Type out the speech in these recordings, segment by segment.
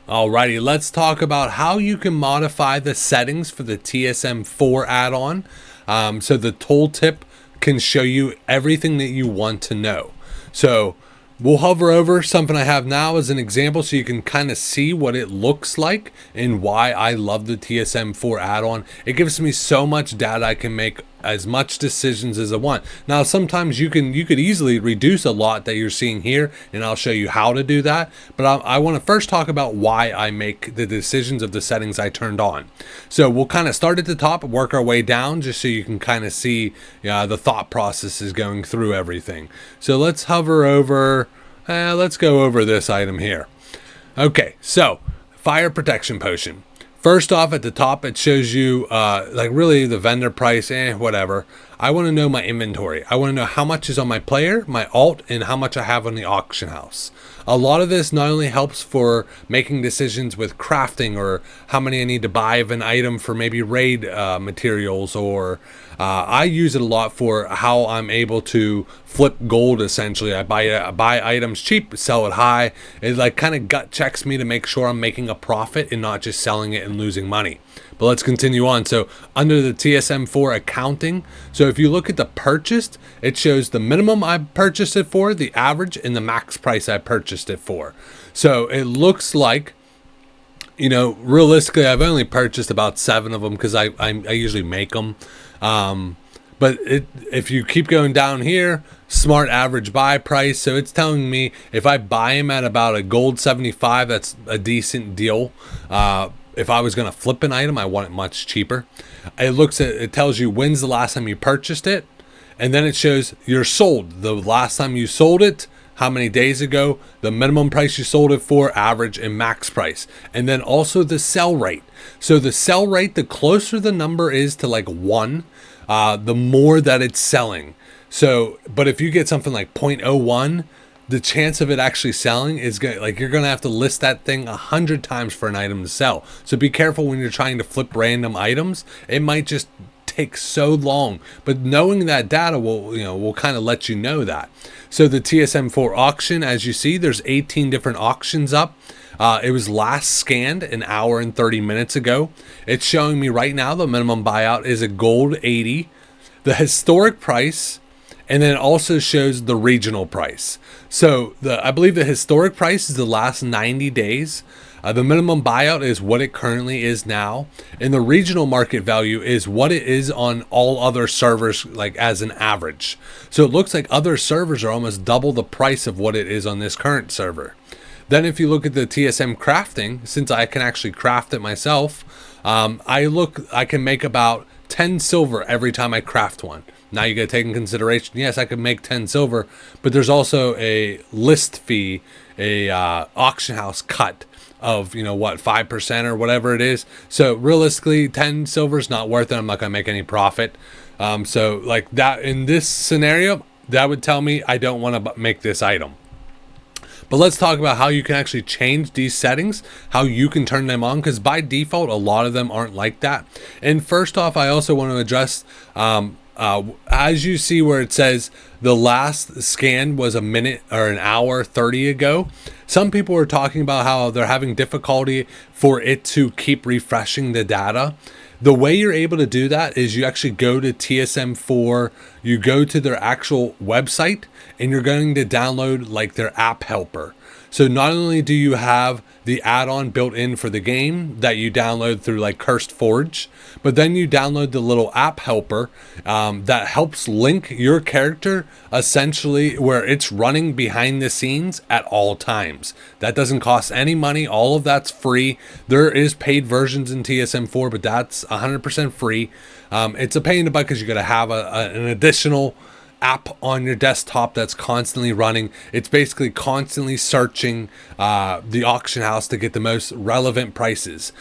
Alrighty, let's talk about how you can modify the settings for the TSM4 add-on. So the tooltip can show you everything that you want to know. So we'll hover over something I have now as an example so you can kind of see what it looks like and why I love the TSM4 add-on. It gives me so much data. I can make as much decisions as I want. Now, sometimes you could easily reduce a lot that you're seeing here, and I'll show you how to do that. But I want to first talk about why I make the decisions of the settings I turned on. So we'll kind of start at the top, work our way down, just so you can kind of see the thought process is going through everything. So let's hover over, let's go over this item here. Okay, so fire protection potion. First off, at the top, it shows you like really the vendor price, whatever. I want to know my inventory. I want to know how much is on my player, my alt, and how much I have on the auction house. A lot of this not only helps for making decisions with crafting or how many I need to buy of an item for maybe raid materials, or I use it a lot for how I'm able to flip gold. Essentially, I buy items cheap, sell it high. It like kind of gut checks me to make sure I'm making a profit and not just selling it and losing money. But let's continue on. So under the TSM4 accounting, so if you look at the purchased, it shows the minimum I purchased it for, the average, and the max price I purchased it for. So it looks like, realistically, I've only purchased about 7 of them because I usually make them. But if you keep going down here, smart average buy price. So it's telling me if I buy them at about a gold 75, that's a decent deal. If I was going to flip an item, I want it much cheaper. It tells you when's the last time you purchased it. And then it shows you're sold. The last time you sold it, how many days ago, the minimum price you sold it for, average, and max price. And then also the sell rate. So the sell rate, the closer the number is to like 1, the more that it's selling. So, but if you get something like 0.01, the chance of it actually selling is going you're going to have to list that thing 100 times for an item to sell. So be careful when you're trying to flip random items. It might just take so long, but knowing that data will kind of let you know that. So the TSM4 auction, as you see, there's 18 different auctions up. It was last scanned an hour and 30 minutes ago. It's showing me right now the minimum buyout is a gold 80. The historic price, and then it also shows the regional price. So I believe the historic price is the last 90 days. The minimum buyout is what it currently is now. And the regional market value is what it is on all other servers, like as an average. So it looks like other servers are almost double the price of what it is on this current server. Then if you look at the TSM crafting, since I can actually craft it myself, I can make about 10 silver every time I craft one. Now you got to take in consideration, yes, I could make 10 silver, but there's also a list fee, a auction house cut of 5% or whatever it is. So realistically, 10 silver is not worth it. I'm not gonna make any profit. So like that in this scenario, that would tell me I don't want to make this item. But let's talk about how you can actually change these settings, how you can turn them on, because by default, a lot of them aren't like that. And first off, I also want to address, as you see where it says the last scan was a minute or an hour 30 ago, some people are talking about how they're having difficulty for it to keep refreshing the data. The way you're able to do that is you actually go to TSM4, you go to their actual website, and you're going to download like their app helper. So not only do you have the add-on built in for the game that you download through like Cursed Forge, but then you download the little app helper that helps link your character essentially where it's running behind the scenes at all times. That doesn't cost any money. All of that's free. There is paid versions in TSM4, but that's 100% free. It's a pain in the butt because you got to have an additional app on your desktop that's constantly running. It's basically constantly searching the auction house to get the most relevant prices.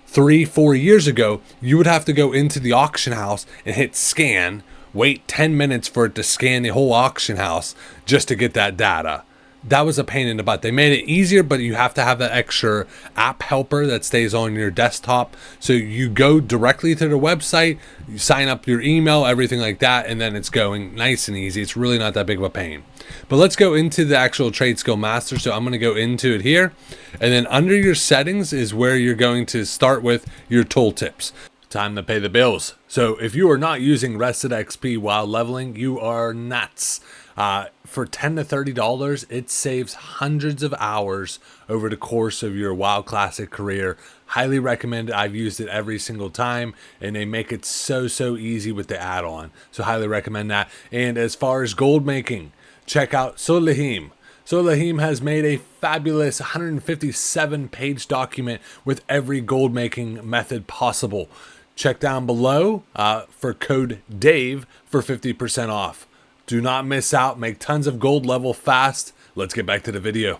3-4 years ago, you would have to go into the auction house and hit scan, wait 10 minutes for it to scan the whole auction house just to get that data. that was a pain in the butt. They made it easier, but you have to have that extra app helper that stays on your desktop. So you go directly to the website, you sign up your email, everything like that, and then it's going nice and easy. It's really not that big of a pain. But let's go into the actual Trade Skill Master. So I'm going to go into it here. And then under your settings is where you're going to start with your tooltips. Time to pay the bills. So if you are not using Rested XP while leveling, you are nuts. For $10 to $30, it saves hundreds of hours over the course of your WoW Classic career. Highly recommend it. I've used it every single time, and they make it so easy with the add-on. So highly recommend that. And as far as gold making, check out Solheim. Solheim has made a fabulous 157-page document with every gold making method possible. Check down below for code DAVE for 50% off. Do not miss out. Make tons of gold level fast. Let's get back to the video.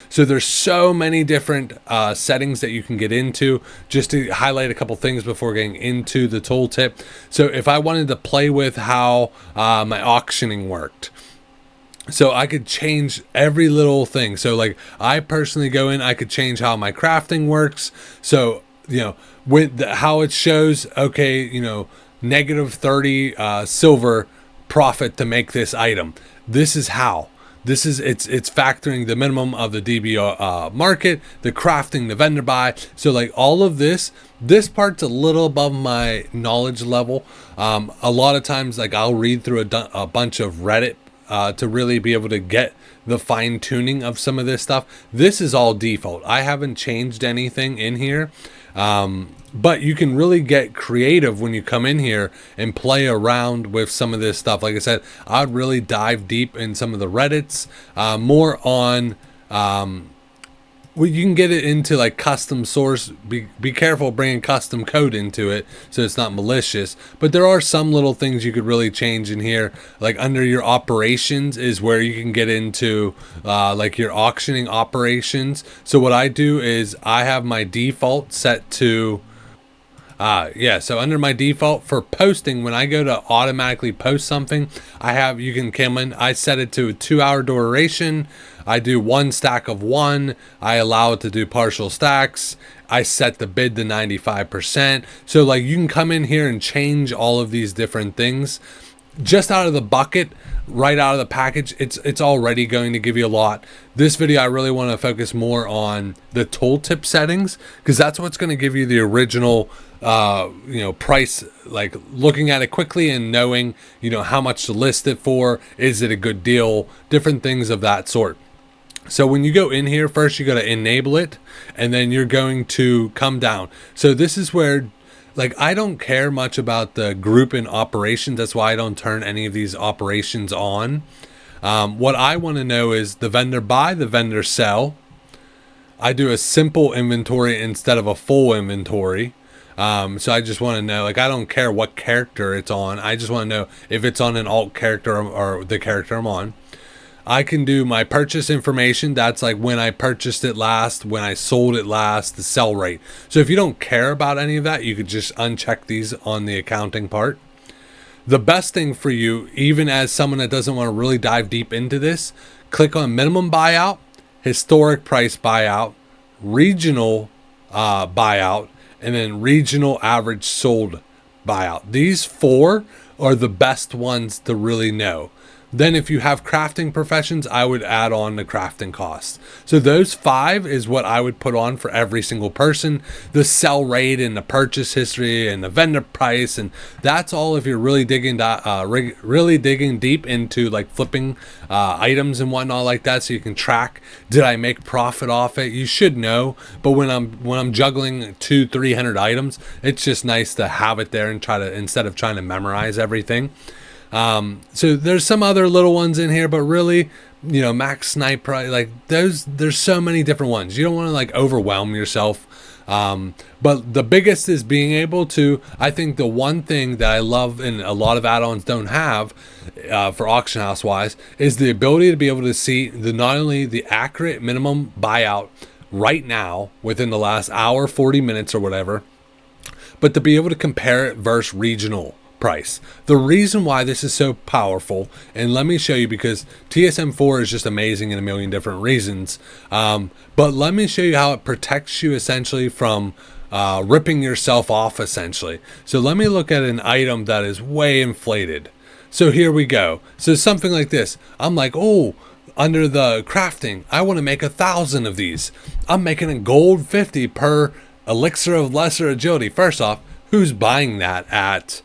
So there's so many different settings that you can get into. Just to highlight a couple things before getting into the tooltip. So if I wanted to play with how my auctioning worked, so I could change every little thing. So like I personally go in, I could change how my crafting works. So, you know, with how it shows, okay, you know, negative 30 silver profit to make this item. This is how. This is it's factoring the minimum of the DB market, the crafting, the vendor buy. So like all of this part's a little above my knowledge level. A lot of times, like I'll read through a bunch of Reddit to really be able to get the fine tuning of some of this stuff. This is all default. I haven't changed anything in here. But you can really get creative when you come in here and play around with some of this stuff. Like I said, I'd really dive deep in some of the Reddits, more on, well, you can get it into like custom source. Be careful bringing custom code into it so it's not malicious. But there are some little things you could really change in here. Like under your operations is where you can get into like your auctioning operations. So what I do is I have my default set to so under my default for posting, when I go to automatically post something, you can come in, I set it to a 2-hour duration. I do 1 stack of 1. I allow it to do partial stacks. I set the bid to 95%. So like you can come in here and change all of these different things just out of the bucket, right out of the package. It's already going to give you a lot. This video I really want to focus more on the tooltip settings, because that's what's going to give you the original price, like looking at it quickly and knowing how much to list it for. Is it a good deal? Different things of that sort. So when you go in here, first you got to enable it, and then you're going to come down. So this is where, like, I don't care much about the group in operations. That's why I don't turn any of these operations on. What I want to know is the vendor buy, the vendor sell. I do a simple inventory instead of a full inventory. So I just want to know, like, I don't care what character it's on. I just want to know if it's on an alt character or the character I'm on. I can do my purchase information. That's like when I purchased it last, when I sold it last, the sell rate. So if you don't care about any of that, you could just uncheck these on the accounting part. The best thing for you, even as someone that doesn't want to really dive deep into this, click on minimum buyout, historic price buyout, regional buyout, and then regional average sold buyout. These 4 are the best ones to really know. Then if you have crafting professions, I would add on the crafting costs. So those 5 is what I would put on for every single person. The sell rate and the purchase history and the vendor price, and that's all if you're really digging deep into like flipping items and whatnot like that, so you can track, did I make profit off it? You should know, but when I'm juggling 200-300 items, it's just nice to have it there and instead of trying to memorize everything. So there's some other little ones in here, but really, max snipe, like there's so many different ones. You don't want to like overwhelm yourself. But the biggest is being able to, I think the one thing that I love and a lot of add-ons don't have, for auction house wise, is the ability to be able to see not only the accurate minimum buyout right now within the last hour, 40 minutes or whatever, but to be able to compare it versus regional price. The reason why this is so powerful, and let me show you, because TSM4 is just amazing in a million different reasons, but let me show you how it protects you essentially from ripping yourself off essentially. So let me look at an item that is way inflated. So here we go. So something like this. I'm like, oh, under the crafting, I want to make 1,000 of these. I'm making a gold 50 per elixir of lesser agility. First off, who's buying that at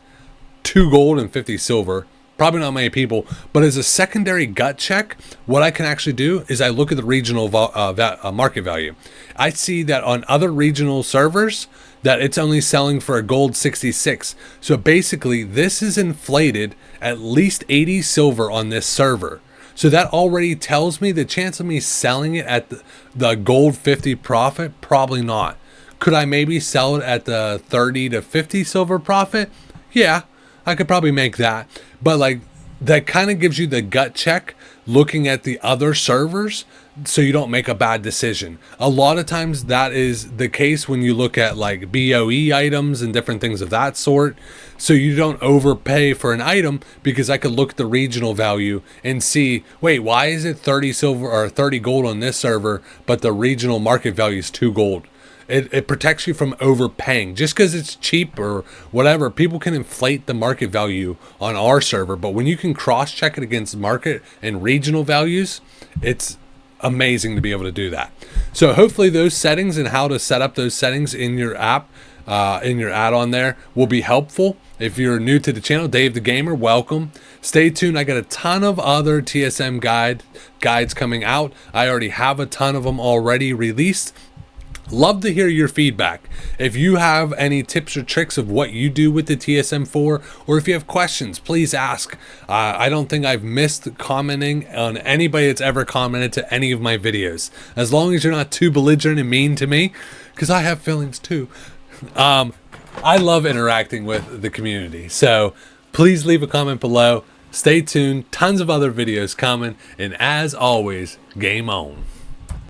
2 gold and 50 silver? Probably not many people. But as a secondary gut check, what I can actually do is I look at the regional market value. I see that on other regional servers that it's only selling for a gold 66. So basically this is inflated at least 80 silver on this server. So that already tells me the chance of me selling it at the gold 50 profit, probably not. Could I maybe sell it at the 30 to 50 silver profit? Yeah, I could probably make that. But like, that kind of gives you the gut check looking at the other servers so you don't make a bad decision. A lot of times that is the case when you look at like BOE items and different things of that sort. So you don't overpay for an item, because I could look at the regional value and see, wait, why is it 30 silver or 30 gold on this server, but the regional market value is 2 gold? It protects you from overpaying. Just because it's cheap or whatever, people can inflate the market value on our server. But when you can cross-check it against market and regional values, it's amazing to be able to do that. So hopefully those settings and how to set up those settings in your app, in your add-on there, will be helpful. If you're new to the channel, Dave the Gamer, welcome. Stay tuned. I got a ton of other TSM guides coming out. I already have a ton of them already released. Love to hear your feedback. If you have any tips or tricks of what you do with the TSM4, or if you have questions, please ask. I don't think I've missed commenting on anybody that's ever commented to any of my videos. As long as you're not too belligerent and mean to me, because I have feelings too. I love interacting with the community. So please leave a comment below. Stay tuned. Tons of other videos coming. And as always, game on.